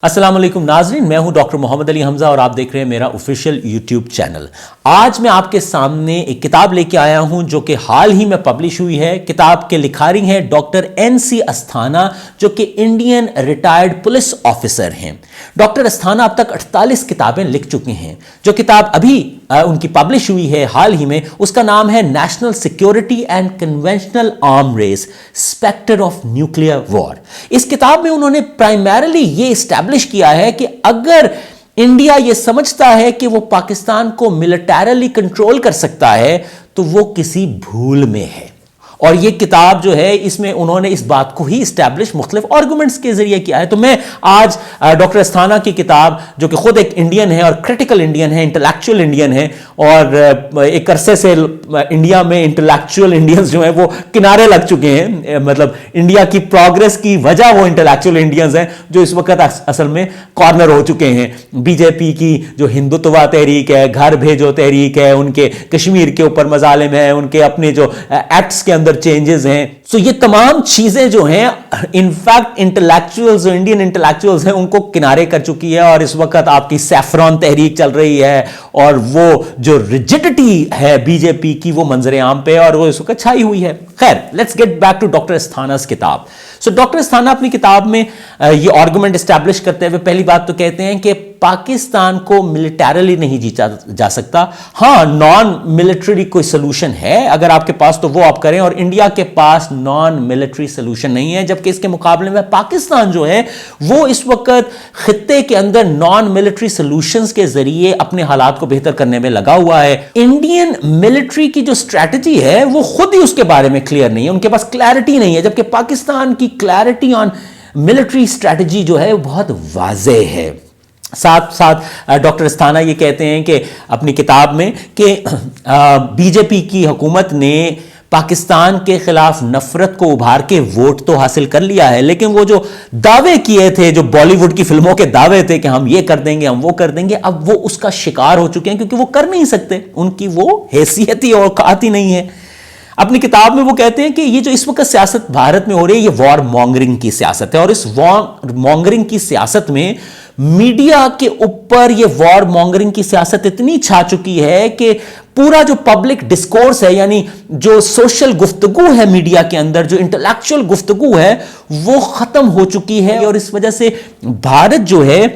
अस्सलाम वालेकुम नाजरीन, मैं हूं डॉक्टर मोहम्मद अली हमजा और आप देख रहे हैं मेरा ऑफिशियल यूट्यूब चैनल। आज मैं आपके सामने एक किताब लेके आया हूं जो कि हाल ही में पब्लिश हुई है। किताब के लिखारी हैं डॉक्टर NC अस्थाना, जो कि इंडियन रिटायर्ड पुलिस ऑफिसर हैं। डॉक्टर अस्थाना अब तक 48 किताबें लिख चुके हैं। जो किताब अभी उनकी पब्लिश हुई है हाल ही में, उसका नाम है national security and conventional arm race, spectre of nuclear war. इस किताब में उन्होंने प्राइमरीली ये एस्टैब्लिश किया है कि अगर इंडिया ये समझता है कि वो पाकिस्तान को मिलिटरीली कंट्रोल कर सकता है तो वो किसी भूल में है। और ये किताब जो है, इसमें उन्होंने इस बात को ही एस्टैब्लिश मुख्तलिफ आर्गुमेंट्स के जरिए किया है। तो मैं आज डॉक्टर अस्थाना की किताब, जो कि खुद एक इंडियन है और क्रिटिकल इंडियन है, इंटेलेक्चुअल इंडियन है, और एक अरसे से इंडिया में इंटेलेक्चुअल इंडियंस जो हैं वो किनारे लग चुके हैं। मतलब इंडिया की प्रोग्रेस की वजह वो इंटेलेक्चुअल इंडियंस हैं जो इस वक्त असल में कॉर्नर हो चुके हैं। बीजेपी की जो हिंदुत्व तहरीक है, घर भेजो तहरीक है, उनके कश्मीर के ऊपर मजालिम है, उनके अपने जो एक्ट्स के अंदर चेंजेस हैं, सो ये तमाम चीजें जो हैं इनफैक्ट इंटेलेक्चुअल्स, जो इंडियन इंटेलेक्चुअल्स हैं, उनको किनारे कर चुकी है। और इस वक्त आपकी सैफरॉन तहरीक चल रही है और वो जो रिजिडिटी है बीजेपी की वो मंजर आम पे और वो इस वक्त छाई हुई है। खैर, let's get back to doctor Asthana's किताब। सो डॉक्टर अस्थाना अपनी किताब में ये आर्गुमेंट एस्टैब्लिश करते हुए पहली बात तो कहते हैं कि पाकिस्तान को मिलिटरीली नहीं जीता जा सकता। हाँ, नॉन मिलिट्री कोई सोल्यूशन है अगर आपके पास, तो वो आप करें, और इंडिया के पास नॉन मिलिट्री सोल्यूशन नहीं है। जबकि इसके मुकाबले में पाकिस्तान जो है वो इस वक्त खित्ते के अंदर नॉन मिलिट्री सोल्यूशंस के जरिए अपने हालात को बेहतर करने में लगा हुआ है। इंडियन मिलिट्री की जो स्ट्रैटेजी है वो खुद ही उसके बारे में क्लियर नहीं है, उनके पास क्लैरिटी नहीं है। जबकि पाकिस्तान की क्लैरिटी ऑन मिलिट्री स्ट्रैटेजी जो है बहुत वाज़ेह है। साथ साथ डॉक्टर अस्थाना ये कहते हैं कि अपनी किताब में कि बीजेपी की हुकूमत ने पाकिस्तान के खिलाफ नफरत को उभार के वोट तो हासिल कर लिया है, लेकिन वो जो दावे किए थे, जो बॉलीवुड की फिल्मों के दावे थे कि हम ये कर देंगे, हम वो कर देंगे, अब वो उसका शिकार हो चुके हैं क्योंकि वो कर नहीं सकते, उनकी वो हैसियत ही औकात ही नहीं है। अपनी किताब में वो कहते हैं कि ये जो इस वक्त सियासत भारत में हो रही है ये वॉर मॉन्गरिंग की सियासत है, और इस वॉर मॉन्गरिंग की सियासत में मीडिया के ऊपर ये वॉर मॉन्गरिंग की सियासत इतनी छा चुकी है कि पूरा जो पब्लिक डिस्कोर्स है, यानी जो सोशल गुफ्तगू है मीडिया के अंदर, जो इंटेलेक्चुअल गुफ्तगू है, वो खत्म हो चुकी है। और इस वजह से भारत जो है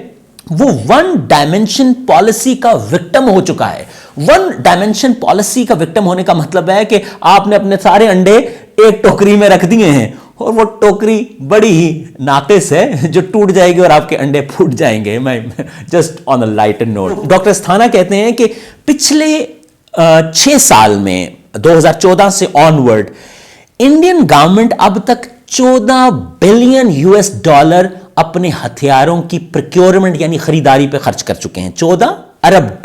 वो वन डायमेंशन पॉलिसी का विक्टिम हो चुका है। वन डायमेंशन पॉलिसी का विक्टिम होने का मतलब है कि आपने अपने सारे अंडे एक टोकरी में रख दिए हैं और वो टोकरी बड़ी ही नाकिस है जो टूट जाएगी और आपके अंडे फूट जाएंगे। मैं just on a lighter note, doctor Asthana कहते हैं कि पिछले 6 साल में 2014 से ऑनवर्ड इंडियन गवर्नमेंट अब तक $14 बिलियन अपने हथियारों की प्रोक्योरमेंट यानी खरीदारी पे खर्च कर चुके हैं। $14 अरब।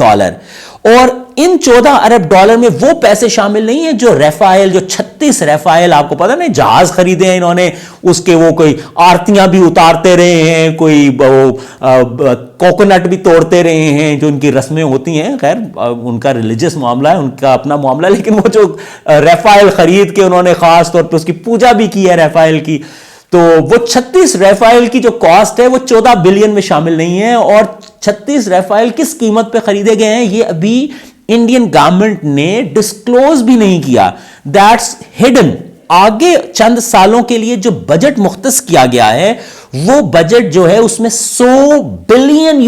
और इन $14 अरब में वो पैसे शामिल नहीं है जो रफाइल, जो 36 रफाइल, आपको पता नहीं जहाज खरीदे हैं इन्होंने, उसके वो कोई आरतियां भी उतारते रहे हैं, कोई कोकोनट भी तोड़ते रहे हैं, जो उनकी रस्में होती हैं। खैर, उनका रिलीजियस मामला है, उनका अपना मामला है, लेकिन वो जो रफाइल खरीद के उन्होंने खास तौर पर उसकी पूजा भी की है रफाइल की, तो वो 36 रफाइल की जो कॉस्ट है वो 14 बिलियन में शामिल नहीं है। और 36 रफाइल किस कीमत पे खरीदे गए हैं ये अभी इंडियन गवर्नमेंट ने डिस्क्लोज भी नहीं किया, दैट्स हिडन। आगे चंद सालों के लिए जो बजट मुख्तस किया गया है वो बजट जो है उसमें $100 बिलियन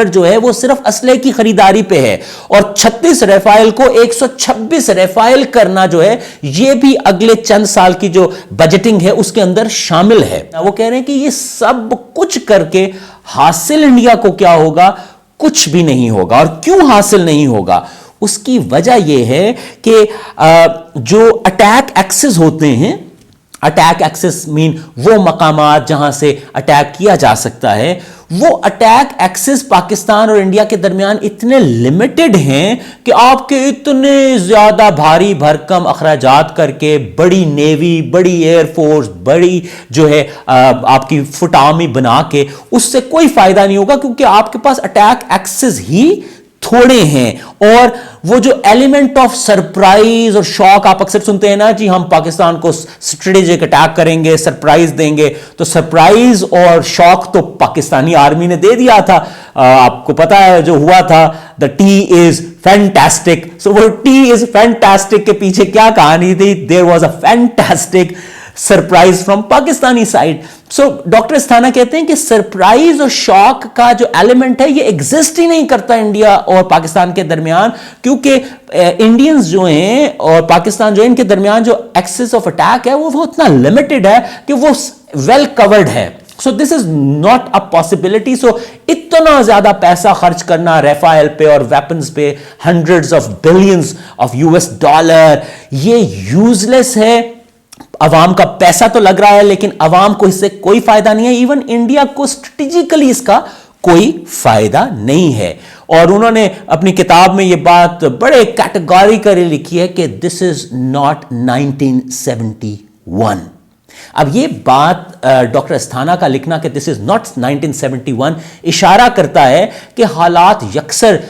जो है वो सिर्फ असले की खरीदारी पे है, और 36 रफाइल को 126 रफाइल करना जो है ये भी अगले चंद साल की जो बजटिंग है उसके अंदर शामिल है। वो कह रहे हैं कि ये सब कुछ करके हासिल इंडिया को क्या होगा? कुछ भी नहीं होगा। और क्यों हासिल नहीं होगा? उसकी वजह यह है कि जो अटैक एक्सेस होते हैं, अटैक एक्सेस मीन वो मकामात जहां से अटैक किया जा सकता है, वो अटैक एक्सेस पाकिस्तान और इंडिया के दरमियान इतने लिमिटेड हैं कि आपके इतने ज्यादा भारी भरकम अखराजात करके बड़ी नेवी, बड़ी एयरफोर्स, बड़ी जो है आपकी फुट आर्मी बना के उससे कोई फायदा नहीं होगा, क्योंकि आपके पास अटैक एक्सेस ही थोड़े हैं। और वो जो एलिमेंट ऑफ सरप्राइज और शॉक आप अक्सर सुनते हैं ना जी, हम पाकिस्तान को स्ट्रेटेजिक अटैक करेंगे, सरप्राइज देंगे, तो सरप्राइज और शॉक तो पाकिस्तानी आर्मी ने दे दिया था। आपको पता है जो हुआ था, the tea is fantastic. So वो टी इज फैंटास्टिक के पीछे क्या कहानी थी? There was a fantastic surprise from Pakistani side. So doctor Asthana कहते हैं कि सरप्राइज और शॉक का जो एलिमेंट है ये एग्जिस्ट ही नहीं करता इंडिया और पाकिस्तान के दरमियान, क्योंकि इंडियंस जो हैं और पाकिस्तान जो है, इनके दरमियान जो एक्सेस ऑफ अटैक है वो इतना लिमिटेड है कि वो वेल कवर्ड है। So this is not a possibility. So इतना ज्यादा पैसा खर्च करना राफेल पे और वेपन्स पे, hundreds of billions of US dollar, ये यूजलेस है। अवाम का पैसा तो लग रहा है लेकिन अवाम को इससे कोई फायदा नहीं है। इवन इंडिया को स्ट्रेटेजिकली इसका कोई फायदा नहीं है। और उन्होंने अपनी किताब में यह बात बड़े कैटेगोरिकली लिखी है कि दिस इज नॉट 1971। अब ये बात डॉक्टर अस्थाना का लिखना कि दिस इज नॉट 1971 इशारा करता है कि हालात यकसर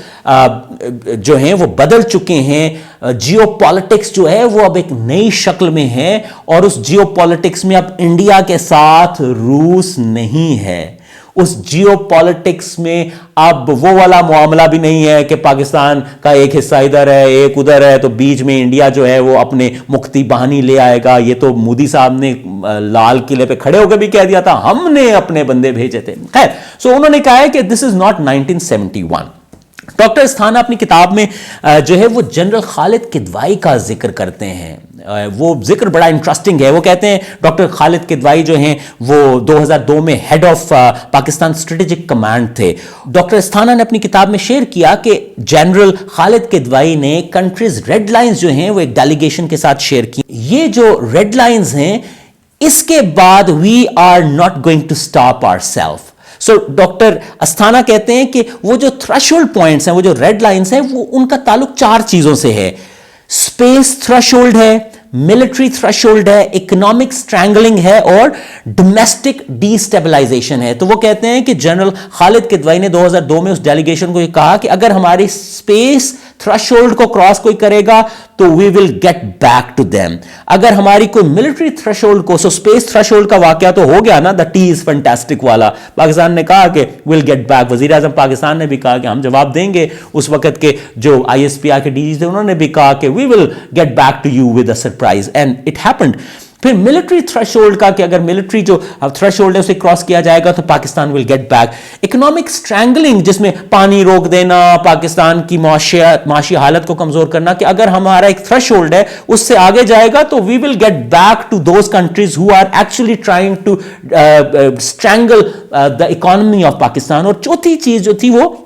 जो हैं वो बदल चुके हैं। जियोपॉलिटिक्स जो है वो अब एक नई शक्ल में है और उस जियोपॉलिटिक्स में अब इंडिया के साथ रूस नहीं है। उस जियोपॉलिटिक्स में अब वो वाला मामला भी नहीं है कि पाकिस्तान का एक हिस्सा इधर है एक उधर है तो बीच में इंडिया जो है वो अपने मुक्ति बहानी ले आएगा। ये तो मोदी साहब ने लाल किले पे खड़े होकर भी कह दिया था, हमने अपने बंदे भेजे थे। खैर, सो उन्होंने कहा है कि this is not 1971। Doctor Asthana अपनी किताब में जो है वो जनरल खालिद किदवाई का जिक्र करते हैं। वो जिक्र बड़ा इंटरेस्टिंग है। वो कहते हैं डॉक्टर खालिद किदवाई जो हैं वो 2002 में head of Pakistan strategic command थे। डॉक्टर अस्थाना ने अपनी किताब में शेयर किया कि जनरल खालिद किदवाई ने कंट्रीज रेड लाइंस जो हैं वो एक डेलीगेशन के साथ शेयर की। ये जो रेड लाइंस हैं, इसके बाद we are not going to stop ourself. So doctor Asthana कहते हैं कि वो जो थ्रेशोल्ड पॉइंट्स हैं, वो जो रेड लाइंस हैं, वो उनका ताल्लुक 4 चीजों से है। स्पेस थ्रेशोल्ड है, मिलिट्री थ्रेशोल्ड है, इकोनॉमिक स्ट्रैंगलिंग है और डोमेस्टिक डीस्टेबलाइजेशन है। तो वो कहते हैं कि जनरल खालिद किदवाई ने 2002 में उस डेलीगेशन को ये कहा कि अगर हमारी स्पेस थ्रेशोल्ड को क्रॉस कोई करेगा तो we will get back to them. अगर हमारी कोई मिलिट्री थ्रेशोल्ड को, सो स्पेस थ्रेशोल्ड का वाकया तो हो गया ना, द टी इज फैंटास्टिक वाला, पाकिस्तान ने कहा कि विल गेट बैक। वजीर आजम पाकिस्तान ने भी कहा कि हम जवाब देंगे। उस वक्त के जो ISPR के DG थे उन्होंने भी कहा कि we will get back to you with a surprise, and it happened. फिर मिलिट्री थ्रेशोल्ड का कि अगर मिलिट्री जो थ्रेशोल्ड है उसे क्रॉस किया जाएगा तो Pakistan will get back. Economic strangling, जिसमें पानी रोक देना, पाकिस्तान की माशी हालत को कमजोर करना, कि अगर हमारा एक थ्रेशोल्ड है उससे आगे जाएगा तो we will get back to those countries who are actually trying to strangle the economy of Pakistan. और चौथी चीज जो थी वो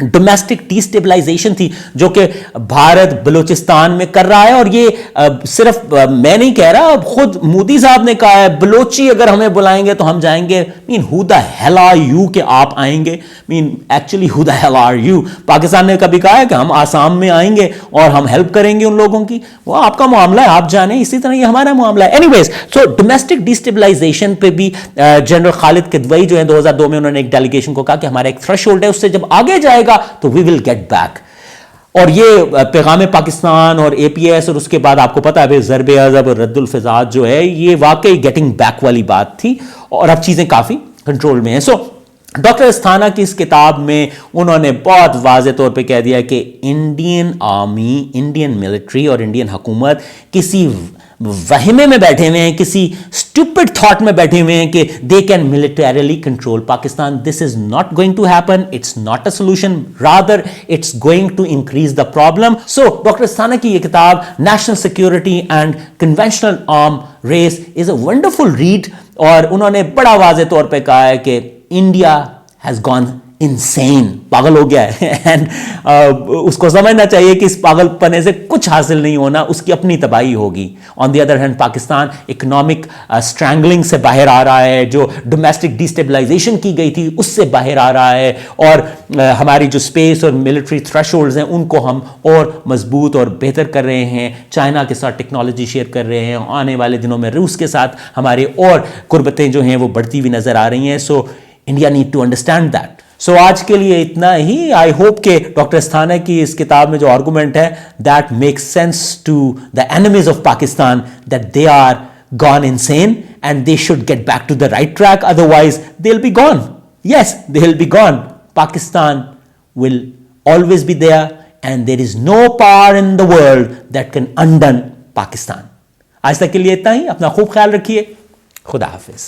डोमेस्टिक डिस्टेबलाइजेशन थी, जो कि भारत बलूचिस्तान में कर रहा है। और ये सिर्फ मैं नहीं कह रहा, खुद मोदी साहब ने कहा है, बलोची अगर हमें बुलाएंगे तो हम जाएंगे। Mean who the hell are you कि आप आएंगे? Mean actually who the hell are you? Pakistan ने कभी कहा है कि हम आसाम में आएंगे और हम हेल्प करेंगे उन लोगों की? वो आपका मामला है, आप जाने। इसी तरह ये हमारा मामला है। एनीवेज, सो डोमेस्टिक डिस्टेबलाइजेशन पे भी जनरल खालिद किदवाई जो है 2002 में उन्होंने एक डेलीगेशन को कहा कि हमारा एक थ्रेशोल्ड है, उससे जब आगे जाएगा तो वी विल गेट बैक। और ये पैगाम पाकिस्तान और APS और उसके बाद आपको पता है ज़रबे अज़ब और रद्दुल फ़िज़ात जो है, ये वाकई गेटिंग बैक वाली बात थी और अब चीजें काफी कंट्रोल में है। सो डॉक्टर अस्थाना की इस किताब में उन्होंने बहुत वाज़े तौर पे कह दिया कि इंडियन आर्मी, इंडियन मिलिट्री और इंडियन हुकूमत किसी वहमे में बैठे हुए हैं, किसी स्टूपिड थॉट में बैठे हुए हैं कि they can militarily control Pakistan. This is not going to happen, it's not a solution, rather it's going to increase the problem. So doctor Asthana की ये किताब national security and conventional arm race is a wonderful read. और उन्होंने बड़ा वाज़े तौर पे कहा है कि इंडिया हैज गॉन इनसेन, पागल हो गया है। एंड उसको समझना चाहिए कि इस पागलपने से कुछ हासिल नहीं होना, उसकी अपनी तबाही होगी। On the other hand Pakistan economic strangling से बाहर आ रहा है, जो डोमेस्टिक डिस्टेबलाइजेशन की गई थी उससे बाहर आ रहा है। और हमारी जो स्पेस और मिलिट्री थ्रेशोल्ड्स हैं उनको हम और मजबूत और बेहतर कर रहे हैं। चाइना के साथ टेक्नोलॉजी शेयर कर रहे हैं। आने वाले दिनों में रूस के साथ हमारे और कुर्बतें जो हैं वो बढ़ती हुई नजर आ रही हैं। So India need to understand that. So آج کے لیے اتنا ہی. آئی ہوپ کہ ڈاکٹر استھانہ کی اس کتاب میں جو آرگومنٹ ہے that makes sense to the enemies of Pakistan that they are gone insane and they should get back to the right track, otherwise they'll be gone. Yes, they'll be gone. Pakistan will always be there and there is no power in the world that can undo Pakistan. آج تک کے لیے اتنا ہی. اپنا خوب خیال رکھیے. خدا حافظ.